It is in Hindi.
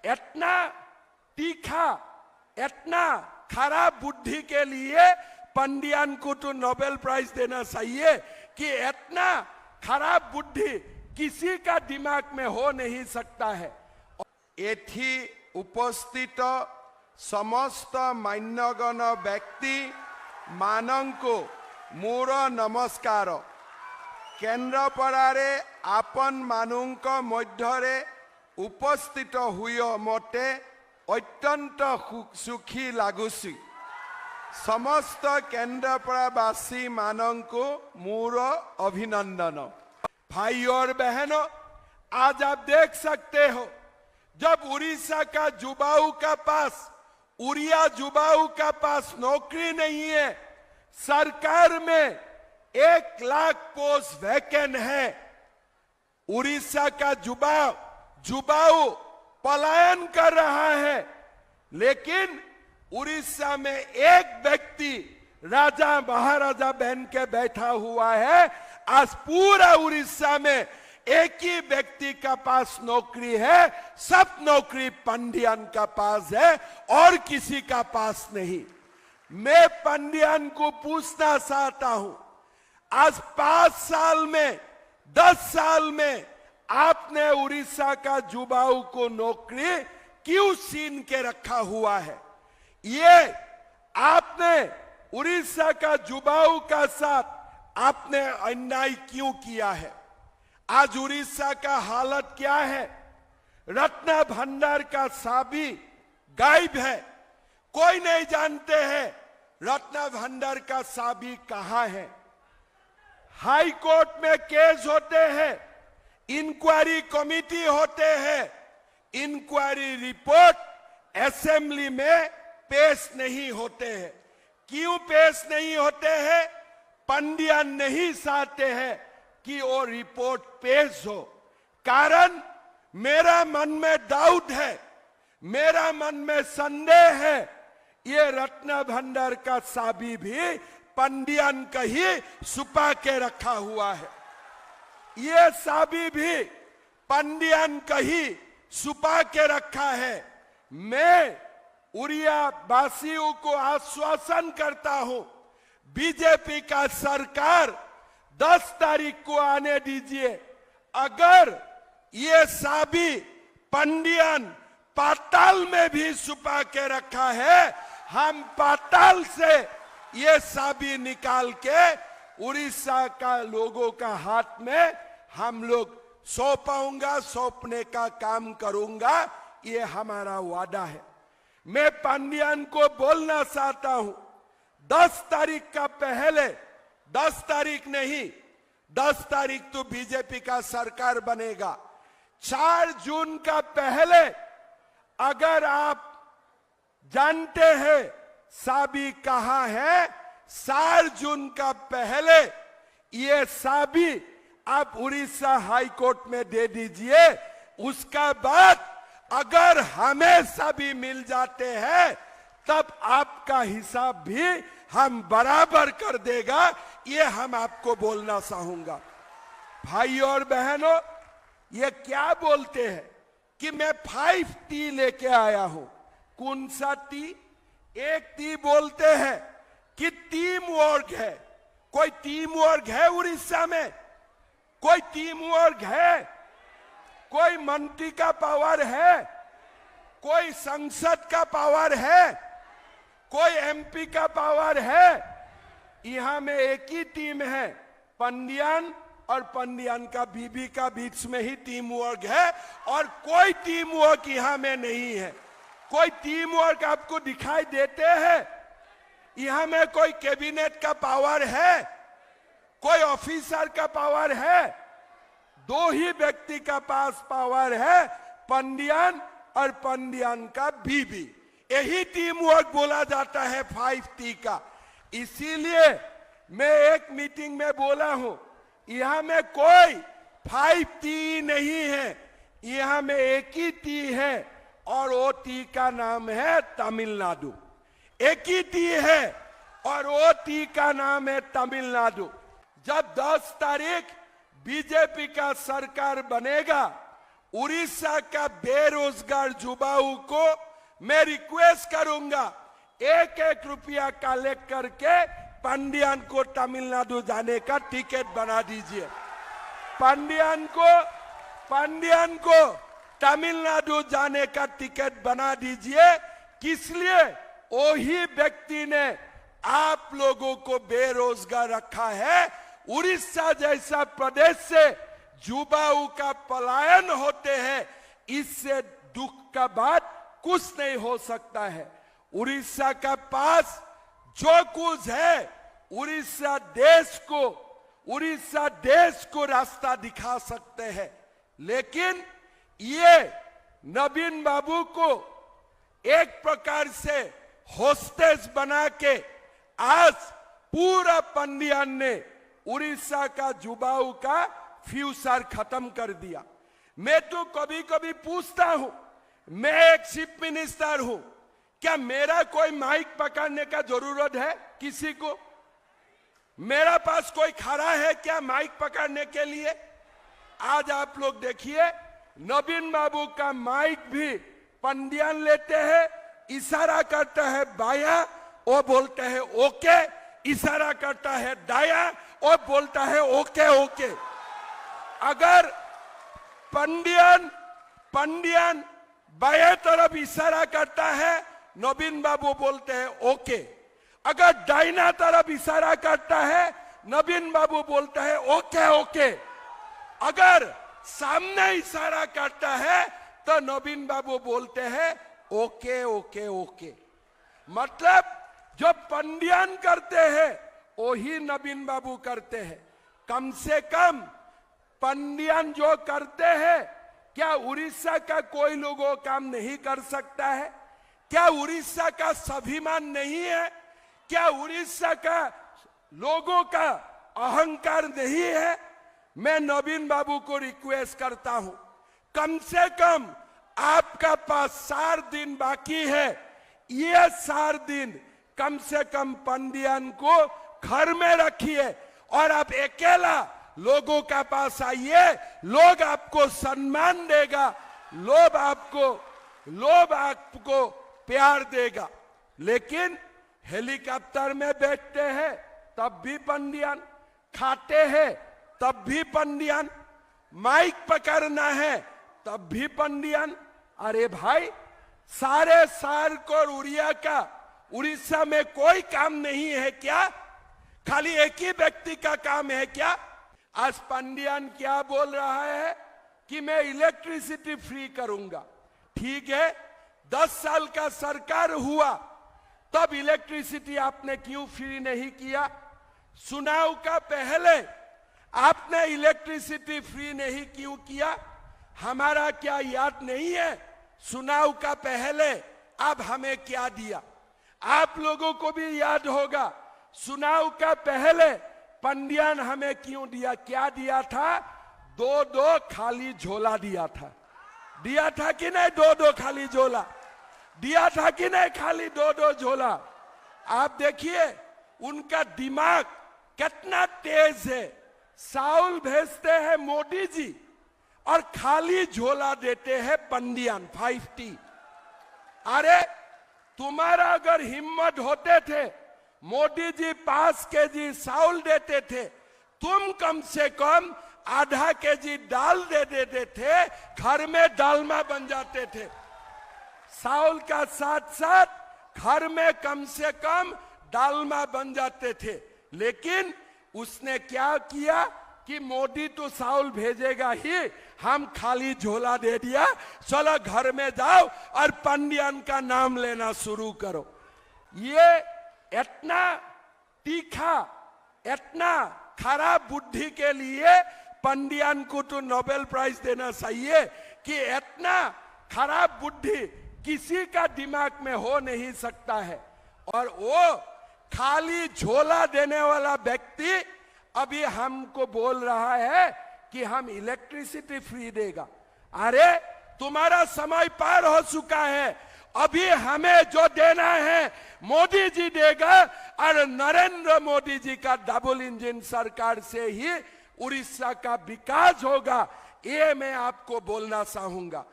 इतना तीखा, इतना खराब बुद्धि के लिए पंडियान को तो नोबेल प्राइज देना चाहिए कि इतना खराब बुद्धि किसी का दिमाग में हो नहीं सकता है। एथि उपस्थित समस्त मान्यगण व्यक्ति मानंको मोर नमस्कार। केन्द्रपड़ारे आपन मानुंक मध्यरे उपस्थित हुई मते अत्यंत सुखी लागुसी। समस्त केन्द्रपड़ावासी मानंको मोर अभिनंदन। भाई और बहनों, आज आप देख सकते हो जब उड़ीसा का उड़िया जुबाऊ का पास नौकरी नहीं है, सरकार में 1 लाख पोस्ट वैकेंट है। उड़ीसा का जुबाऊ पलायन कर रहा है, लेकिन उड़ीसा में एक व्यक्ति राजा महाराजा बन के बैठा हुआ है। आज पूरा उड़ीसा में एक ही व्यक्ति का पास नौकरी है, सब नौकरी पंडियान का पास है और किसी का पास नहीं। मैं पंडियान को पूछना चाहता हूं, आज 5 साल में 10 साल में आपने उड़ीसा का जुबाऊ को नौकरी क्यों छीन के रखा हुआ है? ये आपने उड़ीसा का जुबाऊ का साथ आपने अन्याय क्यों किया है? आज उड़ीसा का हालत क्या है? रत्न भंडार का चाबी गायब है, कोई नहीं जानते हैं रत्न भंडार का चाबी कहां है। हाई कोर्ट में केस होते हैं, इंक्वायरी कमेटी होते हैं, इंक्वायरी रिपोर्ट असेंबली में पेश नहीं होते हैं। क्यों पेश नहीं होते हैं? पंडियान नहीं चाहते हैं कि वो रिपोर्ट पेश हो। कारण मेरा मन में डाउट है, मेरा मन में संदेह है, ये रत्न भंडार का चाबी भी पंडियान का ही छुपा के रखा हुआ है। ये चाबी भी पंडियान का ही छुपा के रखा है। मैं उड़िया वासियों को आश्वासन करता हूं, बीजेपी का सरकार 10 तारीख को आने दीजिए। अगर ये चाबी पंडियान पाताल में भी छुपा के रखा है, हम पाताल से ये चाबी निकाल के उड़ीसा का लोगों का हाथ में हम लोग सौंपने का काम करूंगा, ये हमारा वादा है। मैं पंडियान को बोलना चाहता हूं, 10 तारीख का पहले, 10 तारीख नहीं, 10 तारीख तो बीजेपी का सरकार बनेगा। 4 जून का पहले अगर आप जानते हैं चाबी कहां है, 4 जून का पहले ये चाबी आप उड़ीसा हाई कोर्ट में दे दीजिए। उसका बाद अगर हमें चाबी मिल जाते हैं, तब आपका हिसाब भी हम बराबर कर देगा। ये हम आपको बोलना चाहूंगा। भाई और बहनों, ये क्या बोलते हैं कि मैं 5T लेके आया हूं। कौन सा टी? एक टी बोलते हैं कि टीम वर्क है। कोई टीम वर्क है उड़ीसा में? कोई टीम वर्क है? कोई मंत्री का पावर है? कोई संसद का पावर है? कोई एमपी का पावर है? यहां में एक ही टीम है, पंडियान और पंडियान का बीबी का बीच में ही टीम वर्क है, और कोई टीम वर्क यहां में नहीं है। कोई टीम वर्क आपको दिखाई देते हैं? यहां में कोई कैबिनेट का पावर है? कोई ऑफिसर का पावर है? 2 ही व्यक्ति का पास पावर है, पंडियान और पंडियान का बीबी। यही टीम वर्क बोला जाता है 5T का। इसीलिए मैं एक मीटिंग में बोला हूं, यहां में कोई 5T नहीं है, यहां में एक ही टी है, और वो टी का नाम है तमिलनाडु। एक ही टी है और वो टी का नाम है तमिलनाडु। जब 10 तारीख बीजेपी का सरकार बनेगा, उड़ीसा का बेरोजगार युवाओं को मैं रिक्वेस्ट करूंगा, 1-1 रुपया कलेक्ट करके पंडियान को तमिलनाडु जाने का टिकट बना दीजिए। पंडियान को तमिलनाडु जाने का टिकट बना दीजिए। किस लिए? वही व्यक्ति ने आप लोगों को बेरोजगार रखा है। उड़ीसा जैसा प्रदेश से युवाओं का पलायन होते हैं, इससे दुख का बात कुछ नहीं हो सकता है। उड़ीसा का पास जो कुछ है, उड़ीसा देश को रास्ता दिखा सकते हैं। लेकिन ये नवीन बाबू को एक प्रकार से होस्टेस बना के आज पूरा पंडियान ने उड़ीसा का युवाओं का फ्यूचर खत्म कर दिया। मैं तो कभी कभी पूछता हूं, मैं एक चीफ मिनिस्टर हूं, क्या मेरा कोई माइक पकड़ने का जरूरत है? किसी को मेरा पास कोई खड़ा है क्या माइक पकड़ने के लिए? आज आप लोग देखिए, नवीन बाबू का माइक भी पंडियान लेते हैं, इशारा करता है बाया, वो बोलते हैं ओके, इशारा करता है दाया, वो बोलता है ओके ओके। अगर पंडियान बाएं तरफ इशारा करता है, नवीन बाबू बोलते हैं ओके। अगर दाहिना तरफ इशारा करता है, नवीन बाबू बोलता है ओके ओके। अगर सामने इशारा करता है तो नवीन बाबू बोलते हैं ओके ओके ओके। मतलब जो पंडियान करते हैं वही नवीन बाबू करते हैं। कम से कम पंडियान जो करते हैं, क्या उड़ीसा का कोई लोगों काम नहीं कर सकता है? क्या उड़ीसा का स्वाभिमान नहीं है? क्या उड़ीसा का लोगों का अहंकार नहीं है? मैं नवीन बाबू को रिक्वेस्ट करता हूं, कम से कम आपका पास 4 दिन बाकी है, ये 4 दिन कम से कम पंडियान को घर में रखिए और आप अकेला लोगों का पास आइए। लोग आपको सम्मान देगा, लोग आपको प्यार देगा। लेकिन हेलीकॉप्टर में बैठते हैं तब भी पंडियान, खाते हैं तब भी पंडियान, माइक पकड़ना है तब भी पंडियान। अरे भाई, सारे सार्क और उड़ीसा में कोई काम नहीं है क्या? खाली एक ही व्यक्ति का काम है क्या? आज पंडियान क्या बोल रहा है कि मैं इलेक्ट्रिसिटी फ्री करूंगा। ठीक है, 10 साल का सरकार हुआ तब इलेक्ट्रिसिटी आपने क्यों फ्री नहीं किया? चुनाव का पहले आपने इलेक्ट्रिसिटी फ्री नहीं क्यों किया? हमारा क्या याद नहीं है? चुनाव का पहले अब हमें क्या दिया? आप लोगों को भी याद होगा, चुनाव का पहले पंडियान हमें क्यों दिया? क्या दिया था? 2-2 खाली झोला दिया था। दिया था कि नहीं? 2-2 खाली झोला दिया था कि नहीं? खाली 2-2 झोला। आप देखिए उनका दिमाग कितना तेज है। चावल भेजते हैं मोदी जी और खाली झोला देते हैं पंडियान 5T। अरे तुम्हारा अगर हिम्मत होते थे, मोदी जी 5 केजी चावल देते थे, तुम कम से कम आधा केजी दाल दे देते थे, घर में डालमा बन जाते थे। चावल का साथ साथ घर में कम से कम डालमा बन जाते थे। लेकिन उसने क्या किया कि मोदी तो चावल भेजेगा ही, हम खाली झोला दे दिया, चलो घर में जाओ और पंडियान का नाम लेना शुरू करो। ये इतना तीखा, इतना खराब बुद्धि के लिए पंडियान को तो नोबेल प्राइज देना चाहिए कि इतना खराब बुद्धि किसी का दिमाग में हो नहीं सकता है। और वो खाली झोला देने वाला व्यक्ति अभी हमको बोल रहा है कि हम इलेक्ट्रिसिटी फ्री देगा। अरे तुम्हारा समय पार हो चुका है, अभी हमें जो देना है मोदी जी देगा और नरेंद्र मोदी जी का डबल इंजन सरकार से ही उड़ीसा का विकास होगा। ये मैं आपको बोलना चाहूंगा।